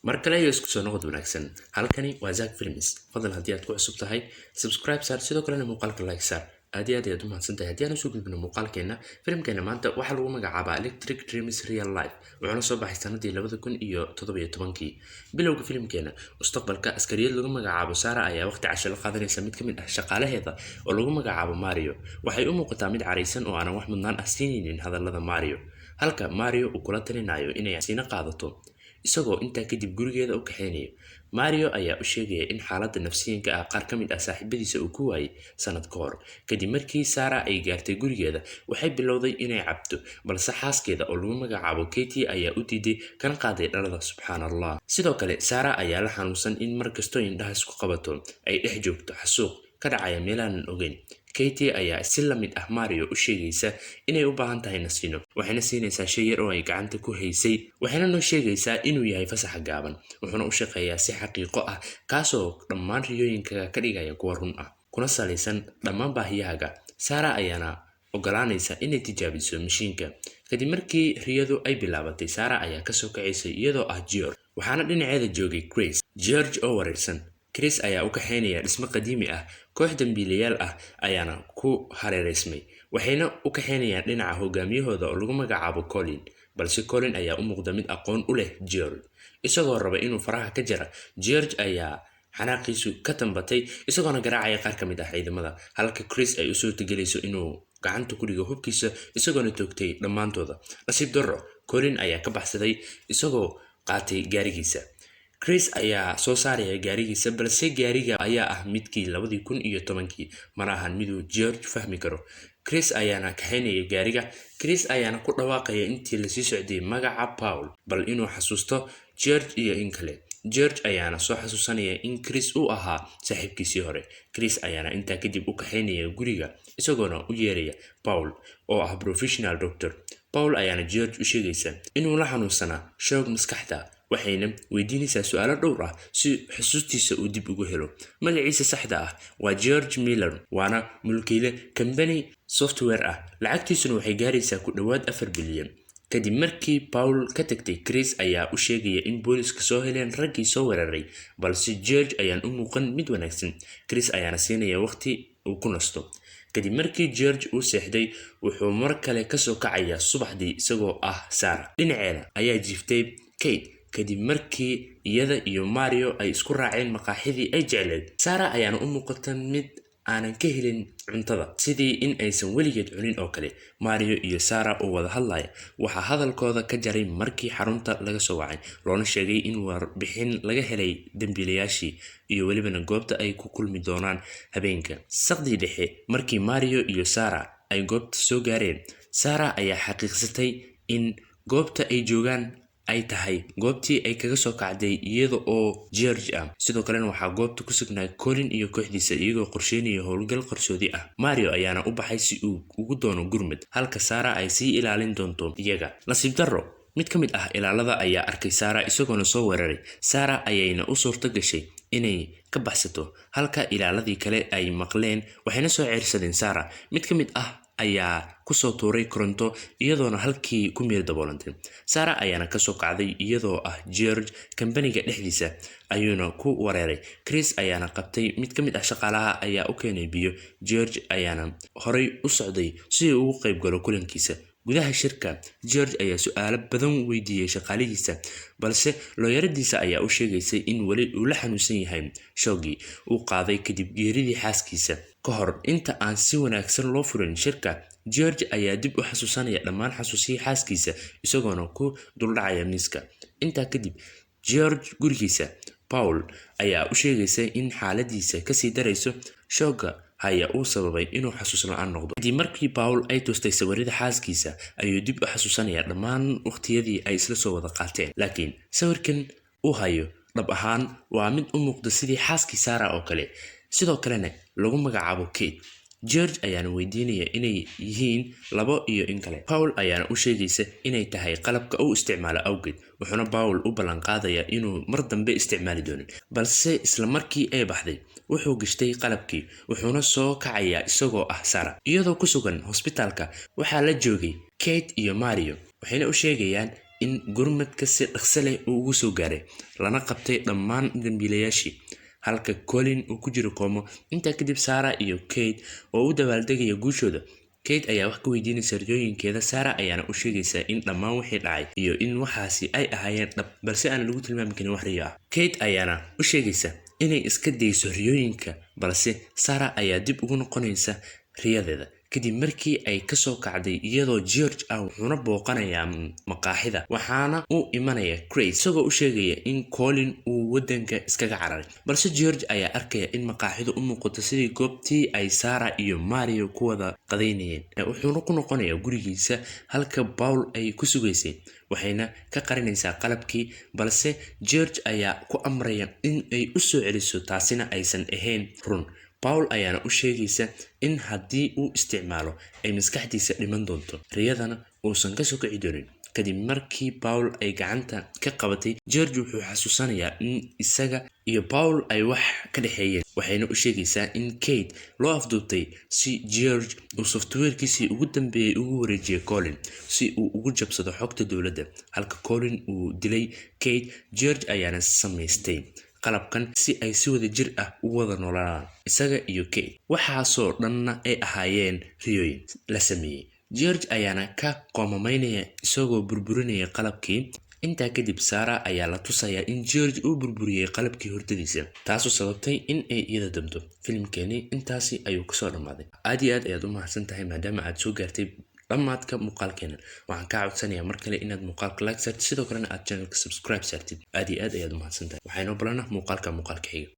markale iyo isku soo noqod wanaagsan halkani waa Zack Films fadlan haddii aad ku cusub tahay subscribe saar sidoo kalena muuqaalka like saar aad iyo aad ayaad u mahadsantahay haddii aan usoo gudbino muuqaalkeena filimkeena maanta waxaa lagu magacaabaa Electric Dreams Real Life wuxuuna soo baxay sanadii 2017 bilowga filimkeena mustaqbalka askariyad lagu magacaabo Sarah ayaa waqti casho la qaadanaysa mid ka mid ah shaqaalaheeda oo lagu magacaabo Mario waxay u muuqataa mid careysan oo aan wax mudnaan ah siinaynin hadallada Mario halka Mario uu kula talinayo inay siina qaadato isagoo intaa kadib gurigeeda u kaxeynayo Mario ayaa u sheegaya in xaaladda nafsiyanka ah qaar ka mid ah saaxiibadiisa uu ku waayay sanad ka hor kadib markii Sarah ay gaartay gurigeeda waxay bilowday inay cabto balse xaaskeeda oo lagu magacaabo Katie ayaa u diiday kana qaaday dhalada subxaanallah sidoo kale Sarah ayaa la xanuunsan in mar kastoo indhaha isku qabato ay dhex joogto xasuuq ka dhacaya meelaan ogeyn Katie ayaa si la mid ah Mario u sheegaysa inay u baahan tahay nasiino waxayna siinaysaa shay yar oo ay gacanta ku haysay waxayna noo sheegaysaa inuu yahay fasax gaaban wuxuuna u shaqeeyaa si xaqiiqo ah kaasoo dhammaan riyooyinka ka dhigaya kuwa run ah kuna salaysan dhammaan baahiyahaaga Sarah ayaana ogolaanaysa inay tijaabiso mashiinka kadib markii riyadu ay bilaabatay Sarah ayaa ka soo kacaysay iyadoo ah George waxaana dhinaceeda joogay George oo wareersan Chris ayaa u kaxeynaya dhismo qadiimi ah koox dambiilayaal ah ayaana ku hareereysmay waxayna u kaxeynayaan dhinaca hogaamiyahooda oo lagu magacaabo Colin balse Colin ayaa u muuqda mid aqoon u leh George isagoo raba inuu faraha ka jara George ayaa xanaaqiisu ka tambatay isagoona garaacaya qaar ka mid ah ciidamada halka Chris ay u soo tagelayso inuu gacanta ku dhigo hubkiisa isagoona toogtay dhammaantooda nasiib darro Colin ayaa ka baxsaday isagoo qaatay gaarigiisa Chris ayaa soo saaraya gaarigiisa balse gaariga ayaa ah midkii 2010 mana ahan miduu George fahmi karo Chris ayaana kaxeynaya gaariga Chris ayaana ku dhawaaqaya intii la sii socday magaca Paul bal inuu xasuusto George iyo in kale George ayaana soo xasuusanaya in Chris uu ahaa saaxiibkiisii hore Chris ayaana intaa kadib u kaxeynaya guriga isagoona u yeeraya Paul oo ah professional doctor Paul ayaana George u sheegaysa inuu la xanuunsanaa shoog maskaxda waxayna weydiinaysaa su'aalo dhowr ah si xusuustiisa uu dib ugu helo magaciisa saxda ah waa George Miller waana mulkiile company software ah lacagtiisuna waxay gaaraysaa ku dhawaad 4 bilyan kadib markii Paul ka tagtay Chris ayaa u sheegaya in booliska soo heleen raggii soo weeraray balse George ayaan u muuqan mid wanaagsan Chris ayaana siinaya waqti uu ku nasto kadib markii George uu seexday wuxuu mar kale ka soo kacaya subaxdii isagoo ah Sarah dhinaceeda ayaa jiiftay Kate kadib markii iyada iyo Mario ay isku raaceen maqaaxidii ay jecleed Sarah ayaana u muuqata mid aanan ka helin cuntada sidii in aysan weligeed cunin oo kale Mario iyo Sarah oo wada hadlaya waxa hadalkooda ka jaray markii xarunta laga soo wacay loona sheegay in warbixin laga helay dambiilayaashii iyo welibana goobta ay ku kulmi doonaan habeenka saqdii dhexe markii Mario iyo Sarah ay goobta soo gaareen Sarah ayaa xaqiiqsatay in goobta ay joogaan ay tahay goobtii ay kaga soo kacday iyada oo George ah sidoo kale waxaa goobta ku sugnaa Colin iyo kooxdiisa iyagoo qorsheynaya howlgal qarsoodi ah Mario ayaana u baxay si uu ugu doono gurmad halka Sarah ay sii ilaalin doonto iyaga nasiib darro mid ka mid ah ilaalada ayaa arkay Sarah isagoona soo weeraray Sarah ayayna u suurto gashay inay ka baxsato halka ilaaladii kale ay maqleen waxayna soo ceersadeen Sarah mid ka mid ah ayaa ku soo tuuray koronto iyadoona halkii ku meel daboolantay Sarah ayaana ka soo kacday iyadoo ah George company-ga dhexdiisa ayuuna ku wareeray Chris ayaana qabtay mid ka mid ah shaqaalaha ayaa u keenay biyo George ayaana horay u socday si uu ugu qayb galo kulankiisa gudaha shirka George ayaa su'aalo badan weydiiyay shaqaalihiisa balse looyaradiisa ayaa u sheegaysay in wali uu la xanuunsan yahay shoogii uu qaaday kadib geeridii xaaskiisa ka hor inta aan si wanaagsan loo furin shirka George ayaa dib u xasuusanaya dhammaan xasuusihii xaaskiisa isagoona ku duldhacaya miiska intaa kadib George gurigiisa Paul ayaa u sheegaysa in xaaladiisa ka sii darayso shooga ayaa uu sababay inuu xasuus la'aan noqdo kadib markii Paul ay toostay sawirada xaaskiisa ayuu dib u xasuusanaya dhammaan waqtiyadii ay isla soo wada qaateen laakiin sawirkan uu hayo dhab ahaan waa mid u muuqda sidii xaaskii Sarah oo kale sidoo kalena lagu magacaabo Kate George ayaana weydiinaya inay yihiin labo iyo in kale Paul ayaana u sheegaysa inay tahay qalabka uu isticmaalo awgeed wuxuuna Paul u ballan qaadaya inuu mar dambe isticmaali doonin balse isla markii ay baxday wuxuu gashtay qalabkii wuxuuna soo kacaya isagoo ah Sarah iyadoo ku sugan hospitaalka waxaa la joogay Kate iyo Mario waxayna u sheegayaan in gurmadka si dhaqso leh uu ugu soo gaaray lana qabtay dhammaan dambiilayaashii halka Colin uu ku jiro koomo. Intaa kadib Sarah iyo Kate oo u dabaaldegaya guushooda. Kate ayaa wax ka weydiinaysa riyooyinkeeda, Sarah ayaana u sheegaysa in dhammaan wixii dhacay iyo in waxaasi ay ahaayeen dhab balse aan lagu tilmaami karin wax riyo ah. Kate ayaana u sheegaysa inay iska dayso riyooyinka balse Sarah ayaa dib ugu noqonaysa riyadeeda kadib markii ay ka soo kacday iyadoo George wuxuuna booqanayaa maqaaxida waxaana uu imanaya Craig isagoo u sheegaya in Colin uu wadanka iskaga cararay balse George ayaa arkaya in maqaaxidu u muuqato sidii goobtii ay Sarah iyo Mario ku wada qadaynayeen wuxuuna ku noqonayaa gurigiisa halka Paul ay ku sugaysay waxayna ka qarinaysaa qalabkii balse George ayaa ku amraya in ay u soo celiso taasina aysan ahayn run. Paul ayaana u sheegaysa in haddii uu isticmaalo ay maskaxdiisa dhiman doonto riyadana uusan ka soo kici doonin. Kadib markii Paul ay gacanta ka qabatay, George wuxuu xasuusanayaa in isaga iyo Paul ay wax ka dhexeeyeen waxayna u sheegaysaa in Kate loo afduubtay si George uu softwarekiisii ugu dambeeyay ugu wareejiyo Colin si uu ugu jabsado xogta dowladda halka Colin uu dilay Kate. George ayaana samaystay qalabkan si ay si wada jir ah u wada noolaadaan isaga iyo Kate waxaasoo dhanna ay ahaayeen riyooyin la sameeyey. George ayaana ka qoomamaynaya isagoo burburinaya qalabkii. Intaa kadib Sarah ayaa la tusayaa in George uu burburiyay qalabkii hurdadiisa taasoo sababtay in ay iyada damto. Filimkeeni intaasi ayuu kasoo dhammaaday. Aad iyo aad ayaad u mahadsantahay maadaama aad soo gaartay dhammaadka muuqaalkeena. Waxaan kaa codsanayaa mar kale inaad muuqaalka like saartid sidoo kalena aad channelka subscribe saartid. Aad iyo aad ayaad u mahadsantahay. Waxaynu balana muuqaalka xiga.